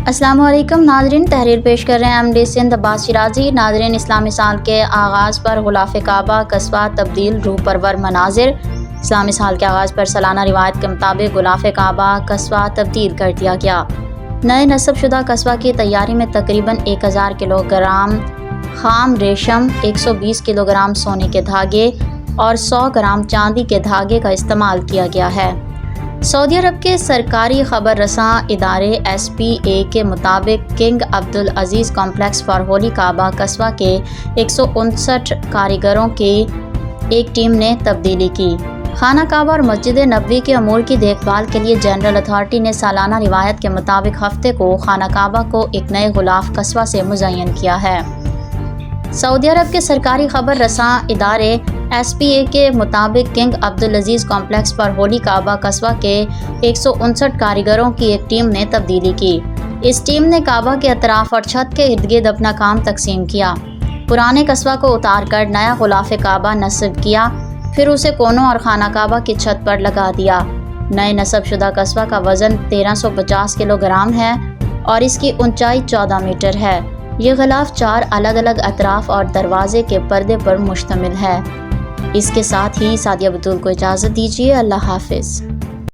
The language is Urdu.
السلام علیکم ناظرین، تحریر پیش کر رہے ہیں MD سندھ عباس شیرازی۔ ناظرین، اسلامی سال کے آغاز پر غلاف کعبہ قصبہ تبدیل، روح پرور مناظر۔ اسلامی سال کے آغاز پر سالانہ روایت کے مطابق غلاف کعبہ قصبہ تبدیل کر دیا گیا۔ نئے نصب شدہ قصبہ کی تیاری میں تقریباً 1000 کلو گرام خام ریشم، 120 کلو گرام سونے کے دھاگے اور 100 گرام چاندی کے دھاگے کا استعمال کیا گیا ہے۔ سعودی عرب کے سرکاری خبر رساں ادارے SPA کے مطابق King Abdulaziz complex for holy Kaaba قصبہ کے 159 کاریگروں کی ایک ٹیم نے تبدیلی کی۔ خانہ کعبہ اور مسجد نبوی کے امور کی دیکھ بھال کے لیے جنرل اتھارٹی نے سالانہ روایت کے مطابق ہفتے کو خانہ کعبہ کو ایک نئے غلاف قصبہ سے مزین کیا ہے۔ سعودی عرب کے سرکاری خبر رساں ادارے SPA کے مطابق کنگ عبدالعزیز کمپلیکس پر ہولی کعبہ قصبہ کے 159 کاریگروں کی ایک ٹیم نے تبدیلی کی۔ اس ٹیم نے کعبہ کے اطراف اور چھت کے ارد گرد اپنا کام تقسیم کیا۔ پرانے قصبہ کو اتار کر نیا غلاف کعبہ نصب کیا، پھر اسے کونوں اور خانہ کعبہ کی چھت پر لگا دیا۔ نئے نصب شدہ قصبہ کا وزن 1350 کلو گرام ہے اور اس کی اونچائی 14 میٹر ہے۔ یہ غلاف 4 الگ الگ اطراف اور دروازے کے پردے پر مشتمل ہے۔ اس کے ساتھ ہی سعدیہ بطول کو اجازت دیجیے۔ اللہ حافظ۔